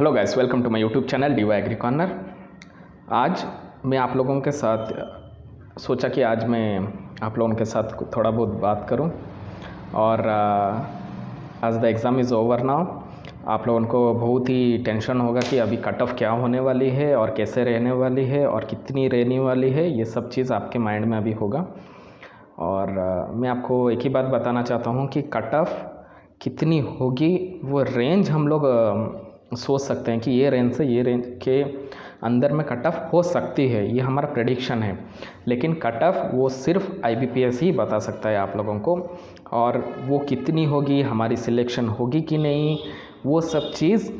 Hello guys, welcome to my YouTube channel DY agri corner. आज मैं आप लोगों के साथ सोचा कि आज मैं आप लोगों के साथ थोड़ा बहुत बात करूं। और आज the exam is over now. आप लोगों को बहुत ही टेंशन होगा कि अभी कट ऑफ क्या होने वाली है और कैसे रहने वाली है और कितनी रहने वाली है, ये सब चीज़ आपके माइंड में अभी होगा। और मैं आपको एक ही बात बताना चाहता हूँ कि कट ऑफ कितनी होगी वो रेंज हम लोग सोच सकते हैं कि ये रेंज से ये रेंज के अंदर में कट ऑफ हो सकती है, ये हमारा प्रेडिक्शन है। लेकिन कट ऑफ वो सिर्फ IBPS ही बता सकता है आप लोगों को, और वो कितनी होगी, हमारी सिलेक्शन होगी कि नहीं, वो सब चीज़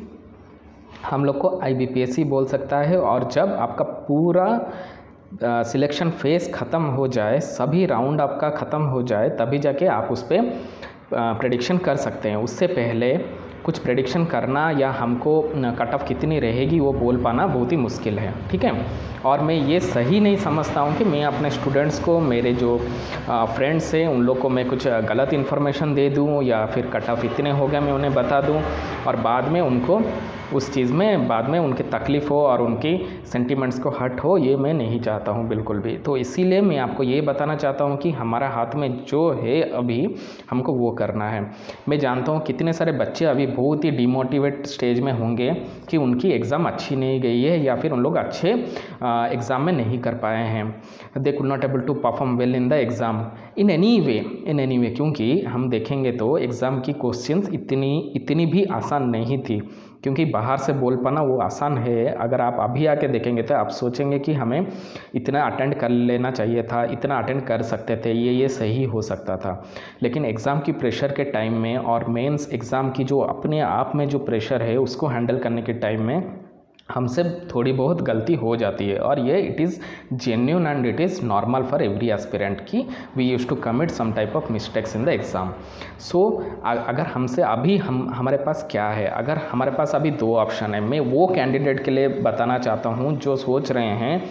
हम लोग को IBPS ही बोल सकता है। और जब आपका पूरा सिलेक्शन फेज़ ख़त्म हो जाए, सभी राउंड आपका ख़त्म हो जाए, तभी जाके आप उस पर प्रेडिक्शन कर सकते हैं। उससे पहले कुछ प्रेडिक्शन करना या हमको कट ऑफ कितनी रहेगी वो बोल पाना बहुत ही मुश्किल है, ठीक है। और मैं ये सही नहीं समझता हूँ कि मैं अपने स्टूडेंट्स को, मेरे जो फ्रेंड्स हैं उन लोग को मैं कुछ गलत इन्फॉर्मेशन दे दूँ या फिर कट ऑफ इतने हो गया मैं उन्हें बता दूँ और बाद में उनको उस चीज़ में बाद में उनकी तकलीफ़ हो और उनकी सेंटिमेंट्स को हर्ट हो, ये मैं नहीं चाहता हूँ बिल्कुल भी। तो इसीलिए मैं आपको ये बताना चाहता हूँ कि हमारा हाथ में जो है अभी हमको वो करना है। मैं जानता हूँ कितने सारे बच्चे अभी बहुत ही डिमोटिवेट स्टेज में होंगे कि उनकी एग्ज़ाम अच्छी नहीं गई है या फिर उन लोग अच्छे एग्ज़ाम में नहीं कर पाए हैं। They could not able to perform well in the exam in any way, क्योंकि हम देखेंगे तो एग्ज़ाम की क्वेश्चंस इतनी भी आसान नहीं थी। क्योंकि बाहर से बोल पाना वो आसान है, अगर आप अभी आके देखेंगे तो आप सोचेंगे कि हमें इतना अटेंड कर लेना चाहिए था, इतना अटेंड कर सकते थे, ये सही हो सकता था। लेकिन एग्ज़ाम की प्रेशर के टाइम में और मेंस एग्ज़ाम की जो अपने आप में जो प्रेशर है उसको हैंडल करने के टाइम में हमसे थोड़ी बहुत गलती हो जाती है। और ये it is genuine and it is normal for every aspirant कि we use to commit some type of mistakes in the exam. So अगर हमसे अभी हमारे पास क्या है, अगर हमारे पास अभी दो ऑप्शन है, मैं वो कैंडिडेट के लिए बताना चाहता हूँ जो सोच रहे हैं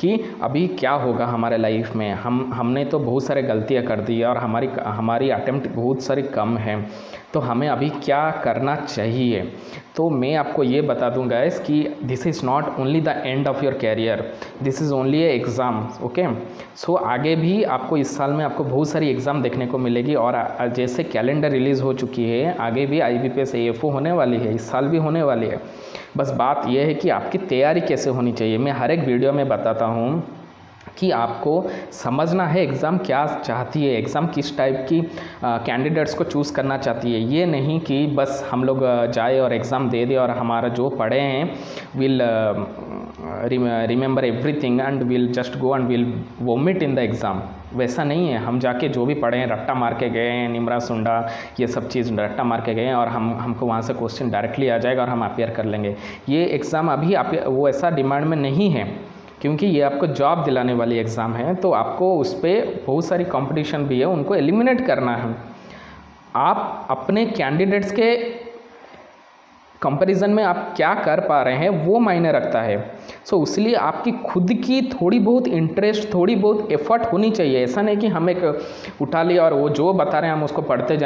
कि अभी क्या होगा हमारे लाइफ में, हमने तो बहुत सारे गलतियाँ कर दी और हमारी अटेम्प्ट बहुत सारी कम है, तो हमें अभी क्या करना चाहिए। तो मैं आपको ये बता दूँ गाइस कि this is not only the end of your career, this is only a exam, okay. So आगे भी आपको इस साल में आपको बहुत सारी एग्ज़ाम देखने को मिलेगी। और जैसे कैलेंडर रिलीज़ हो चुकी है, आगे भी IBPS AFO होने वाली है, इस साल भी होने वाली है। बस बात यह है कि आपकी तैयारी कैसे होनी चाहिए। मैं हर एक वीडियो में बताता हूँ कि आपको समझना है एग्ज़ाम क्या चाहती है, एग्ज़ाम किस टाइप की कैंडिडेट्स को चूज़ करना चाहती है। ये नहीं कि बस हम लोग जाए और एग्ज़ाम दे दे और हमारा जो पढ़े हैं will remember everything and will just go and will vomit in the exam. वैसा नहीं है। हम जाके जो भी पढ़े हैं, रट्टा मार के गए हैं, निमरा सुंडा ये सब चीज़ रट्टा मार के गए हैं और हमको वहाँ से क्वेश्चन डायरेक्टली आ जाएगा और हम अपेयर कर लेंगे। ये एग्ज़ाम अभी वो ऐसा डिमांड में नहीं है, क्योंकि ये आपको जॉब दिलाने वाली एग्ज़ाम है। तो आपको उस पर बहुत सारी कंपटीशन भी है, उनको एलिमिनेट करना है। आप अपने कैंडिडेट्स के कंपैरिजन में आप क्या कर पा रहे हैं वो मायने रखता है। सो इसलिए आपकी खुद की थोड़ी बहुत इंटरेस्ट, थोड़ी बहुत एफर्ट होनी चाहिए। ऐसा नहीं कि हम एक उठा लिया और वो जो बता रहे हैं हम उसको पढ़ते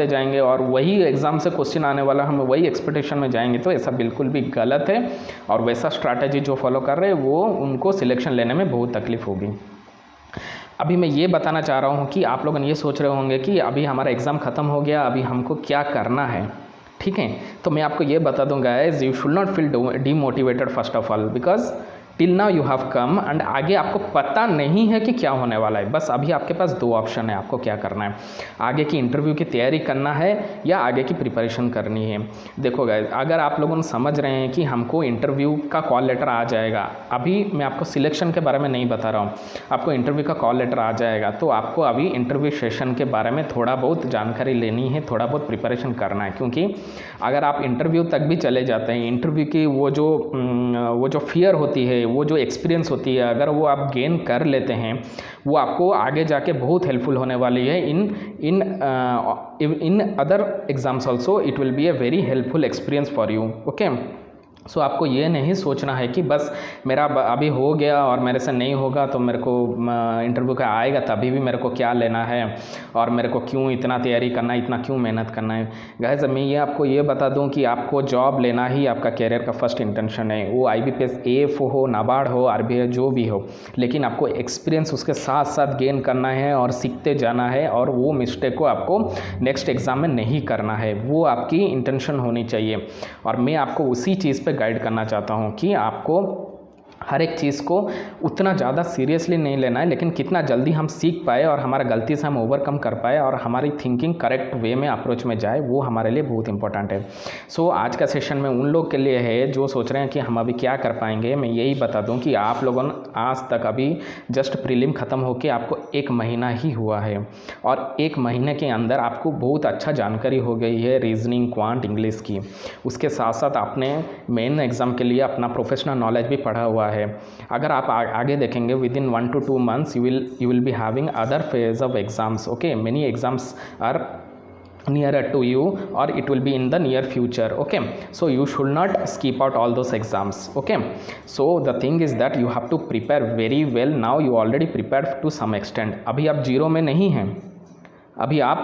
जाएंगे और वही एग्ज़ाम से क्वेश्चन आने वाला, हम वही एक्सपेक्टेशन में जाएंगे, तो ऐसा बिल्कुल भी गलत है। और वैसा स्ट्रैटेजी जो फॉलो कर रहे हैं वो उनको सिलेक्शन लेने में बहुत तकलीफ़ होगी। अभी मैं ये बताना चाह रहा हूँ कि आप लोग ये सोच रहे होंगे कि अभी हमारा एग्ज़ाम ख़त्म हो गया, अभी हमको क्या करना है, ठीक है। तो मैं आपको ये बता दूंगा guys, you should not feel demotivated first of all, because till now you have come and आगे आपको पता नहीं है कि क्या होने वाला है। बस अभी आपके पास दो ऑप्शन है, आपको क्या करना है, आगे की इंटरव्यू की तैयारी करना है या आगे की प्रिपरेशन करनी है। देखो गाइस, अगर आप लोगों समझ रहे हैं कि हमको इंटरव्यू का कॉल लेटर आ जाएगा, अभी मैं आपको सिलेक्शन के बारे में नहीं बता रहा हूँ, आपको इंटरव्यू का कॉल लेटर आ जाएगा, तो आपको अभी इंटरव्यू सेशन के बारे में थोड़ा बहुत जानकारी लेनी है, थोड़ा बहुत प्रिपरेशन करना है। क्योंकि अगर आप इंटरव्यू तक भी चले जाते हैं, इंटरव्यू की वो जो फियर होती है, वो जो एक्सपीरियंस होती है, अगर वो आप गेन कर लेते हैं, वो आपको आगे जाके बहुत हेल्पफुल होने वाली है। In other exams also it will be a very helpful experience for you, okay. So आपको ये नहीं सोचना है कि बस मेरा अभी हो गया और मेरे से नहीं होगा तो मेरे को इंटरव्यू का आएगा तभी भी मेरे को क्या लेना है और मेरे को क्यों इतना तैयारी करना है, इतना क्यों मेहनत करना है। गाइस मैं ये आपको ये बता दूं कि आपको जॉब लेना ही आपका कैरियर का फर्स्ट इंटेंशन है, वो IBPS AF हो, नाबार्ड हो, RBI जो भी हो, लेकिन आपको एक्सपीरियंस उसके साथ साथ गेन करना है और सीखते जाना है और वो मिस्टेक को आपको नेक्स्ट एग्ज़ाम में नहीं करना है, वो आपकी इंटेंशन होनी चाहिए। और मैं आपको उसी चीज़ पे गाइड करना चाहता हूँ कि आपको हर एक चीज़ को उतना ज़्यादा सीरियसली नहीं लेना है, लेकिन कितना जल्दी हम सीख पाए और हमारा गलती से हम ओवरकम कर पाए और हमारी थिंकिंग करेक्ट वे में अप्रोच में जाए, वो हमारे लिए बहुत इंपॉर्टेंट है। सो आज का सेशन में उन लोग के लिए है जो सोच रहे हैं कि हम अभी क्या कर पाएंगे। मैं यही बता दूं कि आप लोगों ने आज तक अभी जस्ट प्रीलिम ख़त्म होकर आपको 1 महीना ही हुआ है और 1 महीने के अंदर आपको बहुत अच्छा जानकारी हो गई है रीजनिंग, क्वांट, इंग्लिश की। उसके साथ साथ आपने मेन एग्ज़ाम के लिए अपना प्रोफेशनल नॉलेज भी पढ़ा हुआ है। अगर आप आगे देखेंगे within 1 to 2 months you will be having other phase of exams. Okay, many exams are nearer to you or it will be in the near future. Okay, so you should not skip out all those exams. Okay, so the thing is that you have to prepare very well. Now you already prepared to some extent. अभी आप 0 में नहीं हैं, अभी आप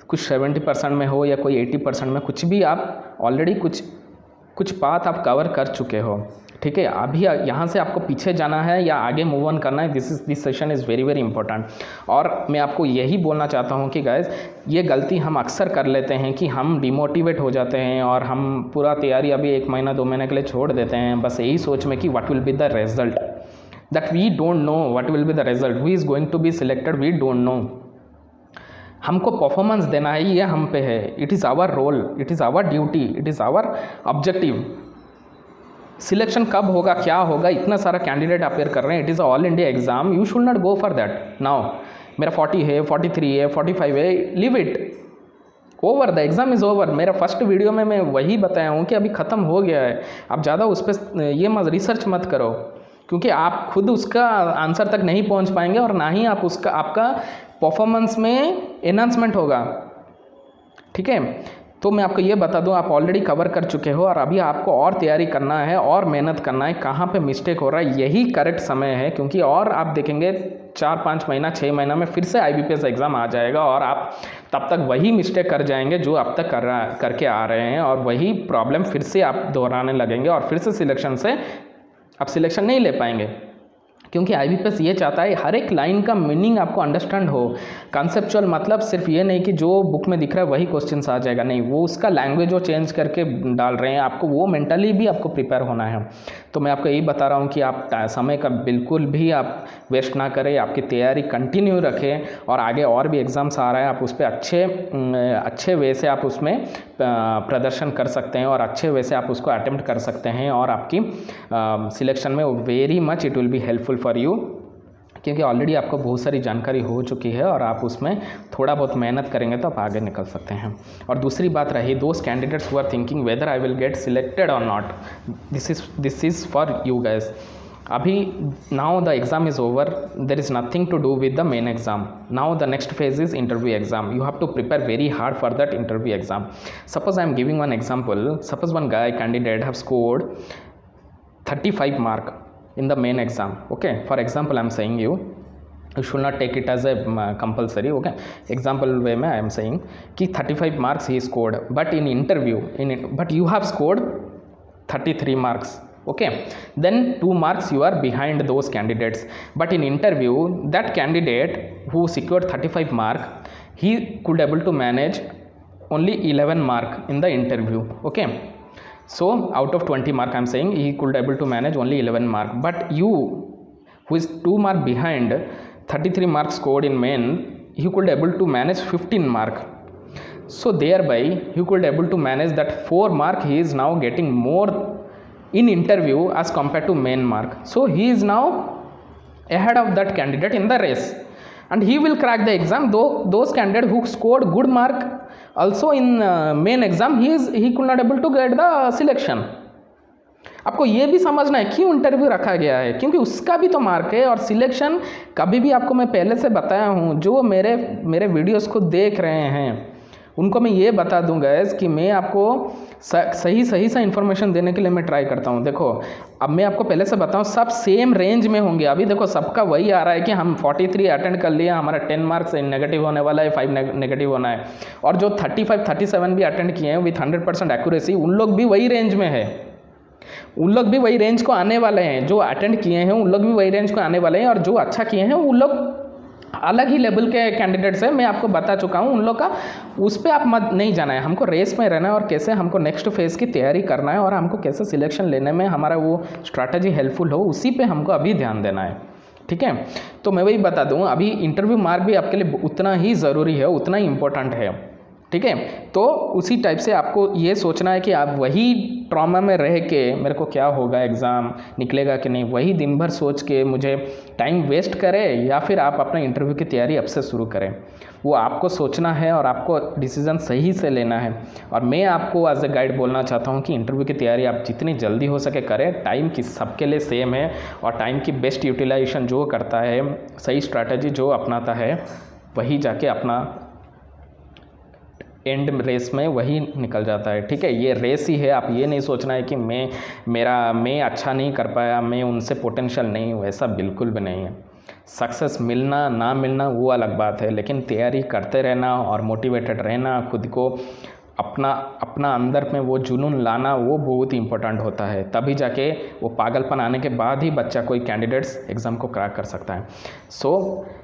कुछ 70% में हो या कोई 80% में, कुछ भी आप ऑलरेडी कुछ पाथ आप कवर कर चुके हो। ठीक है, अभी यहाँ से आपको पीछे जाना है या आगे मूव ऑन करना है। This session is very very important. और मैं आपको यही बोलना चाहता हूँ कि गाइस ये गलती हम अक्सर कर लेते हैं कि हम डिमोटिवेट हो जाते हैं और हम पूरा तैयारी अभी 1 महीना 2 महीने के लिए छोड़ देते हैं, बस यही सोच में कि what will be the result, that we don't know what will be the result, who is going to be selected, we don't know. हमको परफॉर्मेंस देना है, ये हम पे है। It is our role, it is our duty, it is our objective. Selection कब होगा, क्या होगा, इतना सारा कैंडिडेट अपेयर कर रहे हैं, it is all India exam, you should not go for that. Now मेरा 40 है, 43 है, 45 है, live it, over, the exam is over. मेरा फर्स्ट वीडियो में मैं वही बताया हूँ कि अभी ख़त्म हो गया है। आप ज़्यादा उस पर ये मत रिसर्च मत करो, क्योंकि आप खुद उसका आंसर तक नहीं पहुँच पाएंगे और ना ही आप उसका आपका परफॉर्मेंस में एनहांसमेंट होगा। ठीक है, तो मैं आपको ये बता दूं, आप ऑलरेडी कवर कर चुके हो और अभी आपको और तैयारी करना है और मेहनत करना है। कहाँ पे मिस्टेक हो रहा है, यही करेक्ट समय है, क्योंकि और आप देखेंगे 4-5 महीना 6 महीना में फिर से IBPS एग्ज़ाम आ जाएगा और आप तब तक वही मिस्टेक कर जाएंगे जो अब तक करके आ रहे हैं और वही प्रॉब्लम फिर से आप दोहराने लगेंगे और फिर से सिलेक्शन से आप सिलेक्शन नहीं ले पाएंगे। क्योंकि IBPS ये चाहता है हर एक लाइन का मीनिंग आपको अंडरस्टैंड हो। कंसेप्चुअल मतलब सिर्फ ये नहीं कि जो बुक में दिख रहा है वही क्वेश्चंस आ जाएगा, नहीं, वो उसका लैंग्वेज वो चेंज करके डाल रहे हैं, आपको वो मेंटली भी आपको प्रिपेयर होना है। तो मैं आपको यही बता रहा हूँ कि आप समय का बिल्कुल भी आप वेस्ट ना करें, आपकी तैयारी कंटिन्यू रखें और आगे और भी एग्ज़ाम्स आ रहा है, आप उस पर अच्छे वे से आप उसमें प्रदर्शन कर सकते हैं और अच्छे वे से आप उसको अटेम्प्ट कर सकते हैं और आपकी सिलेक्शन में very much it will be helpful for you, क्योंकि ऑलरेडी आपको बहुत सारी जानकारी हो चुकी है और आप उसमें थोड़ा बहुत मेहनत करेंगे तो आप आगे निकल सकते हैं। और दूसरी बात रही दोस्त candidates who are thinking whether I will get selected और not, this is for you guys. अभी now the exam is over, there is nothing to do with the main exam. Now the next phase is interview exam, you have to prepare very hard for that interview exam. Suppose I am giving one example, suppose one guy candidate have scored 35 mark in the main exam. Okay, for example I am saying you should not take it as a compulsory. Okay, example way में I am saying कि 35 marks he scored, but in interview but you have scored 33 marks. Okay, then 2 marks you are behind those candidates, but in interview that candidate who secured 35 mark he could able to manage only 11 mark in the interview. Okay, so out of 20 mark I am saying he could able to manage only 11 mark, but you who is 2 mark behind 33 marks scored in main, he could able to manage 15 mark. So thereby he could able to manage that 4 mark he is now getting more in interview as compared to main mark. So he is now ahead of that candidate in the race and he will crack the exam. Though those candidate who scored good mark also in main exam he could not able to get the selection. आपको ये भी समझना है क्यों interview रखा गया है, क्योंकि उसका भी तो मार्क है। और सिलेक्शन कभी भी आपको मैं पहले से बताया हूँ, जो मेरे वीडियोस को देख रहे हैं उनको मैं ये बता दूँ गैस कि मैं आपको सही सा इन्फॉर्मेशन देने के लिए मैं ट्राई करता हूँ। देखो अब मैं आपको पहले से बताऊँ, सब सेम रेंज में होंगे। अभी देखो सबका वही आ रहा है कि हम 43 अटेंड कर लिया, हमारा 10 मार्क्स नेगेटिव होने वाला है, 5 नेगेटिव होना है। और जो 35 37 भी अटेंड किए हैं विथ 100% एक्यूरेसी, उन लोग भी वही रेंज में है, उन लोग भी वही रेंज को आने वाले हैं। जो अटेंड किए हैं उन लोग भी वही रेंज को आने वाले हैं, और जो अच्छा किए हैं उन लोग अलग ही लेवल के कैंडिडेट्स हैं। मैं आपको बता चुका हूँ उन लोग का, उस पर आप मत नहीं जाना है। हमको रेस में रहना है और कैसे हमको नेक्स्ट फेज़ की तैयारी करना है और हमको कैसे सिलेक्शन लेने में हमारा वो स्ट्रैटेजी हेल्पफुल हो, उसी पे हमको अभी ध्यान देना है। ठीक है, तो मैं वही बता दूँ, अभी इंटरव्यू मार्क भी आपके लिए उतना ही ज़रूरी है, उतना ही इम्पोर्टेंट है। ठीक है, तो उसी टाइप से आपको ये सोचना है कि आप वही ट्रॉमा में रह के मेरे को क्या होगा, एग्ज़ाम निकलेगा कि नहीं, वही दिन भर सोच के मुझे टाइम वेस्ट करें, या फिर आप अपना इंटरव्यू की तैयारी अब से शुरू करें। वो आपको सोचना है और आपको डिसीज़न सही से लेना है। और मैं आपको एज ए गाइड बोलना चाहता हूँ कि इंटरव्यू की तैयारी आप जितनी जल्दी हो सके करें। टाइम की सबके लिए सेम है, और टाइम की बेस्ट यूटिलाइजेशन जो करता है, सही स्ट्रैटेजी जो अपनाता है, वही जाके अपना एंड रेस में वही निकल जाता है। ठीक है, ये रेस ही है। आप ये नहीं सोचना है कि मैं अच्छा नहीं कर पाया, मैं उनसे पोटेंशियल नहीं हूँ, ऐसा बिल्कुल भी नहीं है। सक्सेस मिलना ना मिलना वो अलग बात है, लेकिन तैयारी करते रहना और मोटिवेटेड रहना, खुद को अपना अंदर में वो जुनून लाना, वो बहुत ही इंपॉर्टेंट होता है। तभी जाके वो पागलपन आने के बाद ही बच्चा कोई कैंडिडेट्स एग्ज़ाम को क्रैक कर सकता है। So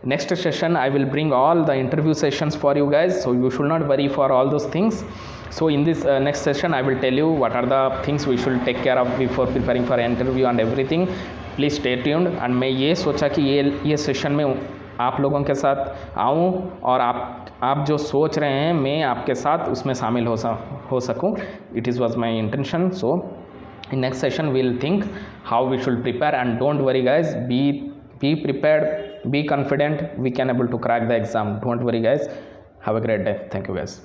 next session I will bring all the interview sessions for you guys, so you should not worry for all those things. So in this next session I will tell you what are the things we should take care of before preparing for interview and everything. Please stay tuned. And मैं ये सोचा कि ये session में आप लोगों के साथ आऊँ और आप जो सोच रहे हैं मैं आपके साथ उसमें शामिल हो सकूँ. It was my intention. So in next session we will think how we should prepare, and don't worry guys, be prepared, be confident, we can able to crack the exam. Don't worry guys. Have a great day. Thank you guys.